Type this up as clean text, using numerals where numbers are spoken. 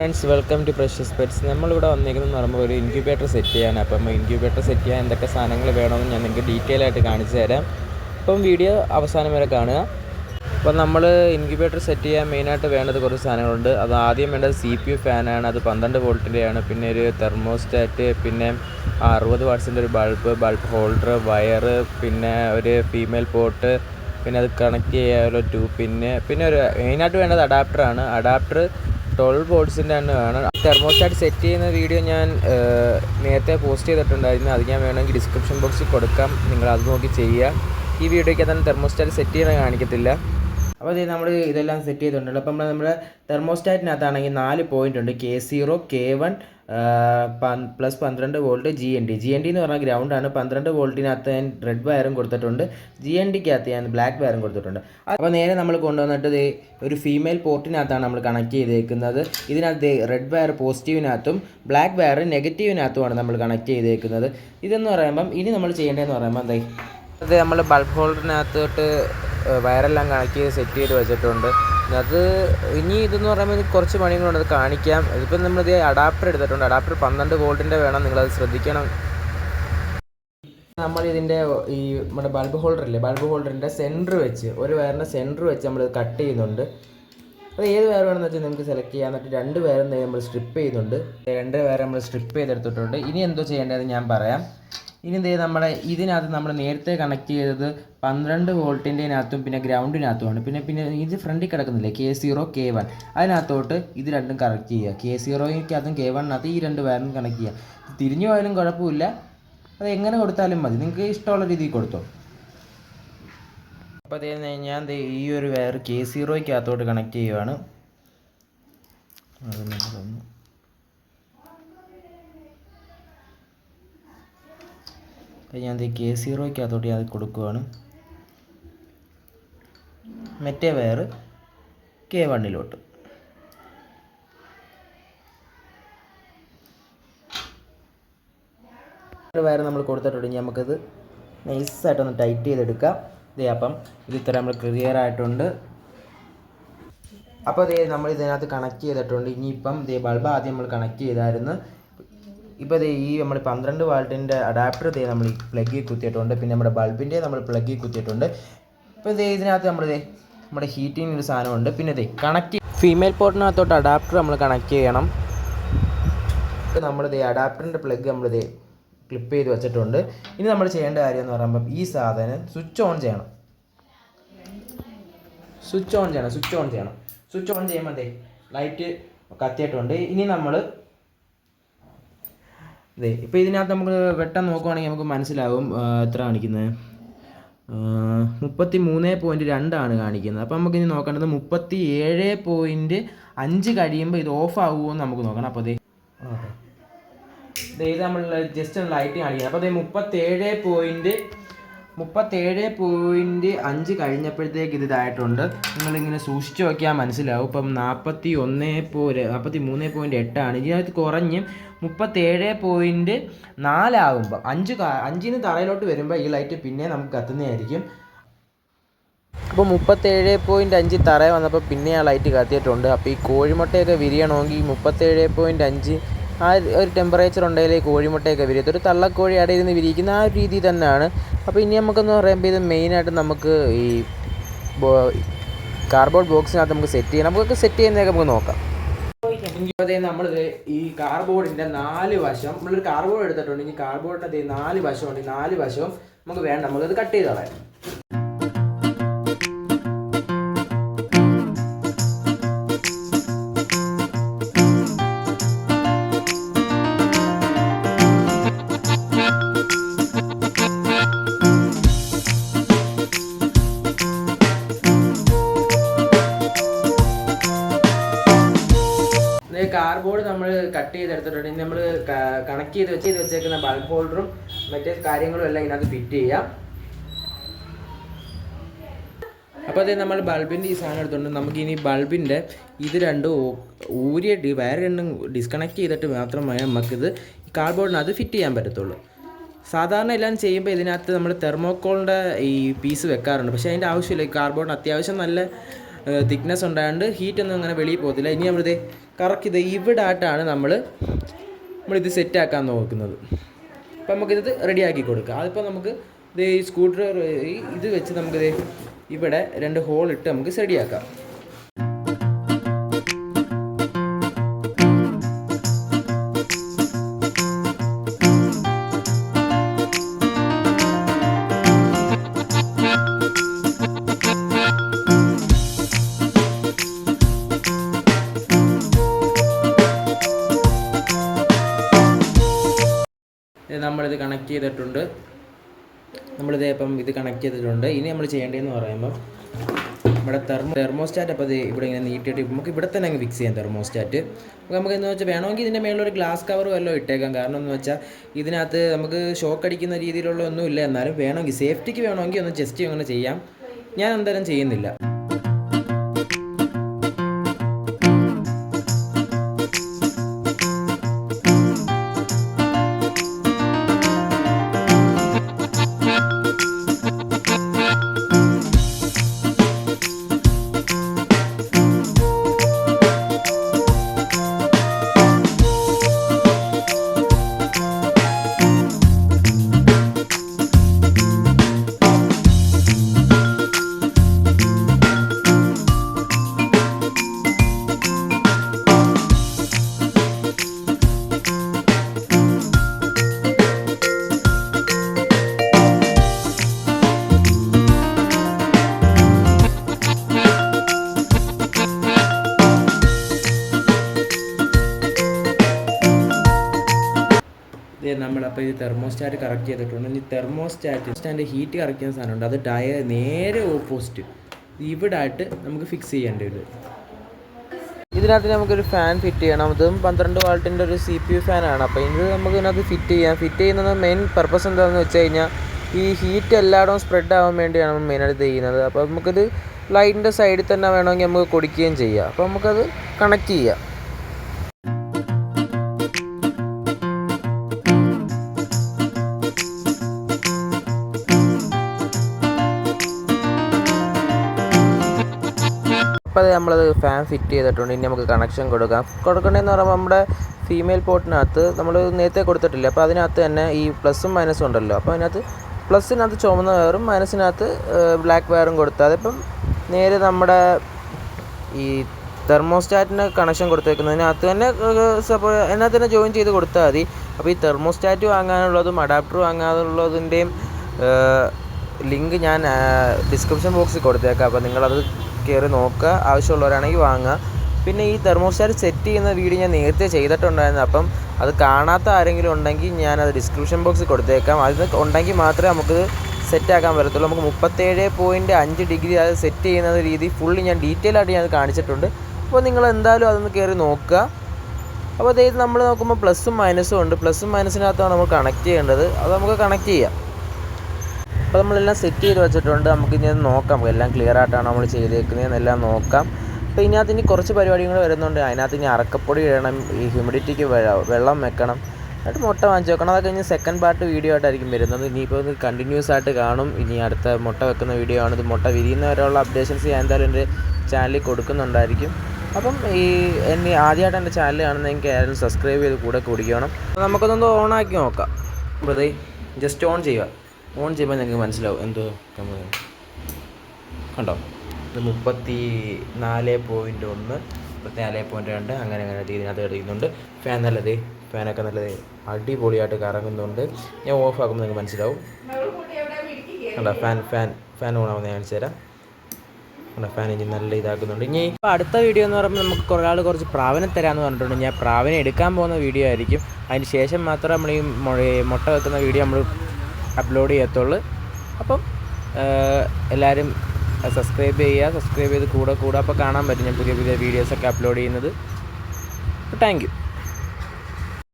Friends, welcome to precious pets. നമ്മളിവിടെ വന്നിരിക്കുന്നതെന്ന് പറയുമ്പോൾ ഒരു ഇൻക്യുബേറ്റർ സെറ്റ് ചെയ്യാൻ. അപ്പം ഇൻക്യുബേറ്റർ സെറ്റ് ചെയ്യാൻ എന്തൊക്കെ സാധനങ്ങൾ വേണമെന്ന് ഞാൻ നിങ്ങൾക്ക് ഡീറ്റെയിൽ ആയിട്ട് കാണിച്ചു തരാം. അപ്പം വീഡിയോ അവസാനം വരെ കാണുക. അപ്പം നമ്മൾ ഇൻക്യുബേറ്റർ സെറ്റ് ചെയ്യാൻ മെയിനായിട്ട് വേണ്ടത് കുറച്ച് സാധനങ്ങളുണ്ട്. അത് ആദ്യം വേണ്ടത് CPU ഫാനാണ്. അത് 12 വോൾട്ടിൻ്റെയാണ്. പിന്നെ ഒരു തെർമോസ്റ്റാറ്റ്, പിന്നെ 60 വാട്ട്സിൻ്റെ ഒരു ബൾബ് ഹോൾഡർ, വയറ്, പിന്നെ ഒരു ഫീമെയിൽ പോട്ട്, പിന്നെ അത് കണക്ട് ചെയ്യാനുള്ള ട്യൂബ്, പിന്നെ ഒരു മെയിനായിട്ട് വേണ്ടത് അഡാപ്റ്ററാണ്. അഡാപ്റ്റർ 12 വോൾട്ട്സിൻ്റെ തന്നെ വേണം. തെർമോസ്റ്റാറ്റ് സെറ്റ് ചെയ്യുന്ന വീഡിയോ ഞാൻ നേരത്തെ പോസ്റ്റ് ചെയ്തിട്ടുണ്ടായിരുന്നു. അത് ഞാൻ വേണമെങ്കിൽ ഡിസ്ക്രിപ്ഷൻ ബോക്സിൽ കൊടുക്കാം, നിങ്ങൾ അത് നോക്കി ചെയ്യുക. ഈ വീഡിയോയ്ക്ക് തന്നെ തെർമോസ്റ്റാറ്റ് സെറ്റ് ചെയ്യാൻ കാണിക്കത്തില്ല. അപ്പോൾ നമ്മൾ ഇതെല്ലാം സെറ്റ് ചെയ്തിട്ടുണ്ട്. അപ്പം നമ്മുടെ തെർമോസ്റ്റാറ്റിനകത്താണെങ്കിൽ 4 പോയിൻ്റ് ഉണ്ട്: K0, K1, plus 12 volt, GND എന്ന് പറഞ്ഞാൽ ഗ്രൗണ്ടാണ്. 12 വോൾട്ടിനകത്ത് ഞാൻ റെഡ് വയറും കൊടുത്തിട്ടുണ്ട്. GNDക്കകത്ത് ഞാൻ ബ്ലാക്ക് വയറും കൊടുത്തിട്ടുണ്ട്. അപ്പോൾ നേരെ നമ്മൾ കൊണ്ടുവന്നിട്ട് ഒരു ഫീമെയിൽ പോർട്ടിനകത്താണ് നമ്മൾ കണക്ട് ചെയ്തേക്കുന്നത്. ഇതിനകത്ത് റെഡ് വയർ പോസിറ്റീവിനകത്തും ബ്ലാക്ക് വയർ നെഗറ്റീവിനകത്തുമാണ് നമ്മൾ കണക്ട് ചെയ്തേക്കുന്നത്. ഇതെന്ന് പറയുമ്പം ഇനി നമ്മൾ ചെയ്യേണ്ടതെന്ന് പറയുമ്പോൾ അത് നമ്മൾ ബൾബ് ഹോൾഡറിനകത്തോട്ട് വയറെല്ലാം കണക്ട് ചെയ്ത് സെറ്റ് ചെയ്ത് വെച്ചിട്ടുണ്ട്. അത് ഇനി ഇതെന്ന് പറയുമ്പോൾ കുറച്ച് പണികളുണ്ട്, അത് കാണിക്കാം. ഇതിപ്പോൾ നമ്മളിത് അഡാപ്റ്റർ എടുത്തിട്ടുണ്ട്. അഡാപ്റ്റർ 12 വോൾട്ടിൻ്റെ വേണം, നിങ്ങളത് ശ്രദ്ധിക്കണം. നമ്മളിതിൻ്റെ നമ്മുടെ ബൾബ് ഹോൾഡറിൻ്റെ സെൻറ്റർ വെച്ച്, ഒരു വയറിൻ്റെ സെൻറ്റർ വെച്ച് നമ്മൾ കട്ട് ചെയ്യുന്നുണ്ട്. അത് ഏത് വയർ വേണമെന്ന് വെച്ചാൽ നമുക്ക് സെലക്ട് ചെയ്യാം. എന്നിട്ട് 2 വയറും നമ്മൾ സ്ട്രിപ്പ് ചെയ്യുന്നുണ്ട്. 2 വയർ നമ്മൾ സ്ട്രിപ്പ് ചെയ്തെടുത്തിട്ടുണ്ട്. ഇനി എന്തോ ചെയ്യേണ്ടതെന്ന് ഞാൻ പറയാം. ഇനി ഇതിനകത്ത് നമ്മൾ നേരത്തെ കണക്ട് ചെയ്തത് 12 വോൾട്ടിൻ്റെതിനകത്തും പിന്നെ ഗ്രൗണ്ടിനകത്തുമാണ്. പിന്നെ ഇത് ഫ്രണ്ടിൽ കിടക്കുന്നില്ലേ K0, K1, അതിനകത്തോട്ട് ഇത് രണ്ടും കണക്ട് ചെയ്യുക. K0-ക്കകത്തും K1-നകത്തും ഈ 2 വയറും കണക്ട് ചെയ്യുക. തിരിഞ്ഞു പോയാലും കുഴപ്പമില്ല, അത് എങ്ങനെ കൊടുത്താലും മതി, നിങ്ങൾക്ക് ഇഷ്ടമുള്ള രീതിയിൽ കൊടുത്തോ. അപ്പോൾ ഞാൻ ഈ ഒരു വയർ K0-ക്കകത്തോട്ട് കണക്ട് ചെയ്യുവാണ്. ഞാൻ K0-ക്കകത്തോട്ട് ഞാൻ കൊടുക്കുകയാണ്. മറ്റേ വയർ K1-ലോട്ട്. ഒരു വയർ നമ്മൾ കൊടുത്തിട്ടുണ്ടെങ്കിൽ നമുക്കത് നൈസായിട്ടൊന്ന് ടൈറ്റ് ചെയ്തെടുക്കാം. അപ്പം ഇത് ഇത്ര നമ്മൾ ക്ലിയർ ആയിട്ടുണ്ട്. അപ്പോൾ നമ്മൾ ഇതിനകത്ത് കണക്ട് ചെയ്തിട്ടുണ്ട്. ഇനിയിപ്പം ബൾബ് ആദ്യം നമ്മൾ കണക്ട് ചെയ്തായിരുന്നു. ഇപ്പോൾ ഈ നമ്മൾ 12 വാൾട്ടിൻ്റെ അഡാപ്റ്റർ നമ്മൾ ഈ പ്ലഗിൽ കുത്തിയിട്ടുണ്ട്. പിന്നെ നമ്മുടെ ബൾബിൻ്റെ നമ്മൾ പ്ലഗിൽ കുത്തിയിട്ടുണ്ട്. ഇപ്പോൾ ഇതിനകത്ത് നമ്മുടെ ഹീറ്റിംഗ് ഒരു സാധനമുണ്ട്. പിന്നെ കണക്ട് ഫീമെയിൽ പോർട്ടിനകത്തോട്ട് അഡാപ്റ്റർ നമ്മൾ കണക്ട് ചെയ്യണം. നമ്മൾ അഡാപ്റ്ററിൻ്റെ പ്ലഗ് നമ്മൾ ക്ലിപ്പ് ചെയ്ത് വെച്ചിട്ടുണ്ട്. ഇനി നമ്മൾ ചെയ്യേണ്ട കാര്യം എന്ന് പറയുമ്പോൾ ഈ സാധനം സ്വിച്ച് ഓൺ ചെയ്യണം. സ്വിച്ച് ഓൺ ചെയ്യുമ്പോൾ ലൈറ്റ് കത്തിയിട്ടുണ്ട്. ഇനി നമ്മൾ ഇപ്പോൾ ഇതിനകത്ത് നമുക്ക് വെട്ടം നോക്കുവാണെങ്കിൽ നമുക്ക് മനസ്സിലാവും എത്ര കാണിക്കുന്നത്. 33.2 കാണിക്കുന്നത്. അപ്പോൾ നമുക്കിനി നോക്കേണ്ടത് 37.5 കഴിയുമ്പോൾ ഇത് ഓഫ് ആകുമോ എന്ന് നമുക്ക് നോക്കണം. അപ്പോൾ ഇത് നമ്മൾ ജസ്റ്റ് ഒന്ന് ലൈറ്റ് കാണിക്കുന്നത്. അപ്പോൾ 37.5 കഴിഞ്ഞപ്പോഴത്തേക്ക് ഇതായിട്ടുണ്ട്. നിങ്ങളിങ്ങനെ സൂക്ഷിച്ച് നോക്കിയാൽ മനസ്സിലാവും. ഇപ്പം 43.8 ഇതിനകത്ത് കുറഞ്ഞ് 37.4 ആകുമ്പോൾ 5-ന് തറയിലോട്ട് വരുമ്പോൾ ഈ ലൈറ്റ് പിന്നെ നമുക്ക് കത്തുന്നതായിരിക്കും. അപ്പോൾ 37.5 തറയിൽ വന്നപ്പോൾ പിന്നെ ആ ലൈറ്റ് കത്തിയിട്ടുണ്ട്. അപ്പോൾ ഈ കോഴിമുട്ടയൊക്കെ വിരിയണമെങ്കിൽ 37.5 ആ ഒരു ടെമ്പറേച്ചർ ഉണ്ടെങ്കിലേ കോഴിമുട്ടയൊക്കെ വിരിയത്ത്. ഒരു തള്ളക്കോഴി അവിടെ ഇരുന്ന് വിരിയിക്കുന്ന ആ ഒരു രീതി തന്നെയാണ്. അപ്പോൾ ഇനി നമുക്കെന്ന് പറയുമ്പോൾ ഇത് മെയിനായിട്ട് നമുക്ക് ഈ കാർഡ്ബോർഡ് ബോക്സിനകത്ത് നമുക്ക് സെറ്റ് ചെയ്യണം. നമുക്കൊക്കെ സെറ്റ് ചെയ്യുന്നതൊക്കെ നമുക്ക് നോക്കാം. നമ്മൾ ഈ കാർഡ്ബോർഡിൻ്റെ 4 വശം നമ്മളൊരു കാർഡ്ബോർഡ് എടുത്തിട്ടുണ്ട്. ഇനി കാർഡ്ബോർഡിൻ്റെ 4 വശമുണ്ട്. ഈ 4 വശവും നമുക്ക് വേണ്ട, നമുക്കത് കട്ട് ചെയ്ത് കളയാം. കാർഡ്ബോർഡ് നമ്മൾ കട്ട് ചെയ്തെടുത്തിട്ടുണ്ട്. ഇനി നമ്മൾ കണക്ട് ചെയ്ത് വെച്ചേക്കുന്ന ബൾബ് ഹോൾഡറും മറ്റേ കാര്യങ്ങളും എല്ലാം ഇതിനകത്ത് ഫിറ്റ് ചെയ്യാം. അപ്പോൾ നമ്മൾ ബൾബിൻ്റെ ഈ സാധനം എടുത്തുകൊണ്ട് നമുക്കിനി ബൾബിൻ്റെ ഇത് രണ്ടും വയർ രണ്ടും ഡിസ്കണക്ട് ചെയ്തിട്ട് മാത്രമേ നമുക്കിത് കാർഡ്ബോർഡിനകത്ത് ഫിറ്റ് ചെയ്യാൻ പറ്റത്തുള്ളൂ. സാധാരണ എല്ലാം ചെയ്യുമ്പോൾ ഇതിനകത്ത് നമ്മൾ തെർമോക്കോളിൻ്റെ ഈ പീസ് വെക്കാറുണ്ട്. പക്ഷേ അതിൻ്റെ ആവശ്യമില്ല. ഈ കാർഡ്ബോർഡിന് അത്യാവശ്യം നല്ല തിക്നെസ് ഉണ്ടായതുകൊണ്ട് ഹീറ്റൊന്നും അങ്ങനെ വെളിയിൽ പോകത്തില്ല. ഇനി നമ്മളിത് കറക്റ്റ് ഇത് ഇവിടെ ആയിട്ടാണ് നമ്മളിത് സെറ്റാക്കാൻ നോക്കുന്നത്. അപ്പോൾ നമുക്കിത് റെഡിയാക്കി കൊടുക്കാം. അതിപ്പോൾ നമുക്ക് ഇത് ഈ സ്ക്രൂ ഡ്രൈവർ ഇത് വെച്ച് നമുക്കിത് ഇവിടെ 2 ഹോൾ ഇട്ട് നമുക്ക് റെഡിയാക്കാം. നമ്മളിത് കണക്ട് ചെയ്തിട്ടുണ്ട്. ഇത് കണക്ട് ചെയ്തിട്ടുണ്ട്. ഇനി നമ്മൾ ചെയ്യേണ്ടതെന്ന് പറയുമ്പോൾ ഇവിടെ തെർമോസ്റ്റാറ്റ് അപ്പോൾ ഇവിടെ ഇങ്ങനെ നീട്ടിയിട്ട് നമുക്ക് ഇവിടെ തന്നെ അങ്ങ് ഫിക്സ് ചെയ്യാം തെർമോസ്റ്റാറ്റ്. അപ്പോൾ നമുക്ക് എന്ന് വെച്ചാൽ വേണമെങ്കിൽ ഇതിൻ്റെ മേളിലൊരു ഗ്ലാസ് കവർ വല്ലതും ഇട്ടേക്കാം. കാരണം എന്ന് വെച്ചാൽ ഇതിനകത്ത് നമുക്ക് ഷോക്ക് അടിക്കുന്ന രീതിയിലുള്ള ഒന്നുമില്ല. എന്നാലും വേണമെങ്കിൽ സേഫ്റ്റിക്ക് വേണമെങ്കിൽ ഒന്ന് ജസ്റ്റ് അങ്ങനെ ചെയ്യാം. ഞാൻ എന്തായാലും ചെയ്യുന്നില്ല. നമ്മളപ്പോൾ ഈ തെർമോസ്റ്റാറ്റ് കറക്റ്റ് ചെയ്തിട്ടുണ്ട്. ഇനി തെർമോസ്റ്റാറ്റ് ഹീറ്റ് കറക്റ്റ് ചെയ്യുന്ന സാധനമുണ്ട്. അത് നേരെ ഓപ്പോസിറ്റ് ഇവിടെ ആയിട്ട് നമുക്ക് ഫിക്സ് ചെയ്യേണ്ടി വരും. ഇതിനകത്ത് നമുക്കൊരു ഫാൻ ഫിറ്റ് ചെയ്യണം. ഇതും 12 വാൾട്ടിൻ്റെ ഒരു CPU ഫാനാണ്. അപ്പോൾ ഇത് നമുക്ക് ഇതിനകത്ത് ഫിറ്റ് ചെയ്യുന്നത് മെയിൻ പർപ്പസ് എന്താണെന്ന് വെച്ച് കഴിഞ്ഞാൽ ഈ ഹീറ്റ് എല്ലായിടവും സ്പ്രെഡ് ആവാൻ വേണ്ടിയാണ് നമ്മൾ മെയിനായിട്ട് ചെയ്യുന്നത്. അപ്പോൾ നമുക്കിത് ലൈറ്റിൻ്റെ സൈഡിൽ തന്നെ വേണമെങ്കിൽ നമുക്ക് കൊടുക്കുകയും ചെയ്യാം. അപ്പോൾ നമുക്കത് കണക്ട് ചെയ്യാം. അപ്പോൾ അത് നമ്മളത് ഫാൻ ഫിറ്റ് ചെയ്തിട്ടുണ്ട്. ഇനി നമുക്ക് കണക്ഷൻ കൊടുക്കേണ്ടതെന്ന് പറയുമ്പോൾ നമ്മുടെ ഫീമെയിൽ പോർട്ടിനകത്ത് നമ്മൾ നേരത്തെ കൊടുത്തിട്ടില്ല. അപ്പോൾ അതിനകത്ത് തന്നെ ഈ പ്ലസും മൈനസും ഉണ്ടല്ലോ. അപ്പോൾ അതിനകത്ത് പ്ലസ്സിനകത്ത് ചുവന്ന വയറും മൈനസിനകത്ത് ബ്ലാക്ക് വയറും കൊടുത്താൽ അതിപ്പം നേരെ നമ്മുടെ ഈ തെർമോസ്റ്റാറ്റിന് കണക്ഷൻ കൊടുത്തേക്കുന്നതിനകത്ത് തന്നെ അതിനകത്ത് തന്നെ ജോയിൻ ചെയ്ത് കൊടുത്താൽ മതി. അപ്പോൾ ഈ തെർമോസ്റ്റാറ്റ് വാങ്ങാനുള്ളതും അഡാപ്റ്റർ വാങ്ങാനുള്ളതിൻ്റെയും ലിങ്ക് ഞാൻ ഡിസ്ക്രിപ്ഷൻ ബോക്സിൽ കൊടുത്തേക്കാം. അപ്പോൾ നിങ്ങളത് കയറി നോക്കുക, ആവശ്യമുള്ളവരാണെങ്കിൽ വാങ്ങുക. പിന്നെ ഈ തെർമോസ്റ്റാറ്റ് സെറ്റ് ചെയ്യുന്ന വീഡിയോ ഞാൻ നേരത്തെ ചെയ്തിട്ടുണ്ടായിരുന്നു. അപ്പം അത് കാണാത്ത ആരെങ്കിലും ഉണ്ടെങ്കിൽ ഞാനത് ഡിസ്ക്രിപ്ഷൻ ബോക്സിൽ കൊടുത്തേക്കാം. അത് ഉണ്ടെങ്കിൽ മാത്രമേ നമുക്കിത് സെറ്റാക്കാൻ പറ്റത്തുള്ളൂ. നമുക്ക് 37.5 ഡിഗ്രി അത് സെറ്റ് ചെയ്യുന്ന രീതി ഫുള്ളി ഞാൻ ഡീറ്റെയിൽ ആയിട്ട് ഞാൻ കാണിച്ചിട്ടുണ്ട്. അപ്പോൾ നിങ്ങൾ എന്തായാലും അതൊന്ന് കയറി നോക്കുക. അപ്പോൾ അതായത് നമ്മൾ നോക്കുമ്പോൾ പ്ലസും മൈനസും ഉണ്ട്. പ്ലസും മൈനസിനകത്താണ് നമ്മൾ കണക്ട് ചെയ്യേണ്ടത്. അത് നമുക്ക് കണക്ട് ചെയ്യാം. അപ്പോൾ നമ്മളെല്ലാം സെറ്റ് ചെയ്ത് വെച്ചിട്ടുണ്ട്. നമുക്ക് ഇനി നോക്കാം എല്ലാം ക്ലിയർ ആയിട്ടാണ് നമ്മൾ ചെയ്തേക്കുന്നതെന്നെല്ലാം നോക്കാം. അപ്പോൾ ഇതിനകത്ത് ഇനി കുറച്ച് പരിപാടികൾ വരുന്നുണ്ട്. അതിനകത്ത് ഇനി അറക്കപ്പൊടി ഇടണം, ഈ ഹ്യൂമിഡിറ്റിക്ക് വെള്ളം വെക്കണം, എന്നിട്ട് മുട്ട വാങ്ങിച്ച് വെക്കണം. അതൊക്കെ ഇനി സെക്കൻഡ് പാർട്ട് വീഡിയോ ആയിട്ടായിരിക്കും വരുന്നത്. ഇനിയിപ്പോൾ ഇത് കണ്ടിന്യൂസ് ആയിട്ട് കാണും. ഇനി അടുത്ത മുട്ട വെക്കുന്ന വീഡിയോ ആണ്. ഇത് മുട്ട വിരിയുന്നവരെയുള്ള അപ്ഡേഷൻസ് ഞാൻ എന്തായാലും എൻ്റെ ചാനലിൽ കൊടുക്കുന്നുണ്ടായിരിക്കും. അപ്പം എന്നെ ആദ്യമായിട്ട് എൻ്റെ ചാനൽ കാണുന്നതെങ്കിൽ ആരും സബ്സ്ക്രൈബ് ചെയ്ത് കൂടെ കുടിക്കണം. നമുക്കൊന്ന് ഓണാക്കി നോക്കാം. അപ്പോൾ ഇത് ജസ്റ്റ് ഓൺ ചെയ്യുക. ഓൺ ചെയ്യുമ്പോൾ നിങ്ങൾക്ക് മനസ്സിലാവും എന്തോ കണ്ടോ. ഇത് 34.1 34.2 അങ്ങനെ ഇതിനകത്ത് എടുക്കുന്നുണ്ട്. ഫാനൊക്കെ നല്ലത് അടിപൊളിയായിട്ട് കറങ്ങുന്നുണ്ട്. ഞാൻ ഓഫ് ആക്കുമ്പോൾ നിങ്ങൾക്ക് മനസ്സിലാവും. കണ്ടോ ഫാൻ ഓണാവുന്ന ഞാൻ കാണിച്ചു തരാം. കണ്ടോ ഫാൻ ഇനി നല്ല ഇതാക്കുന്നുണ്ട്. ഇനി ഇപ്പോൾ അടുത്ത വീഡിയോ എന്ന് പറയുമ്പോൾ നമുക്ക് ഒരാൾ കുറച്ച് പ്രാവിനെ തരാമെന്ന് പറഞ്ഞിട്ടുണ്ട്. ഞാൻ പ്രാവിനെ എടുക്കാൻ പോകുന്ന വീഡിയോ ആയിരിക്കും. അതിന് ശേഷം മാത്രമേ നമ്മൾ ഈ മുട്ട വെക്കുന്ന വീഡിയോ നമ്മൾ അപ്ലോഡ് ചെയ്യത്തുള്ളൂ. അപ്പം എല്ലാവരും സബ്സ്ക്രൈബ് ചെയ്ത് കൂടെ അപ്പോൾ കാണാൻ പറ്റും ഞാൻ പുതിയ വീഡിയോസൊക്കെ അപ്ലോഡ് ചെയ്യുന്നത്. Thank you.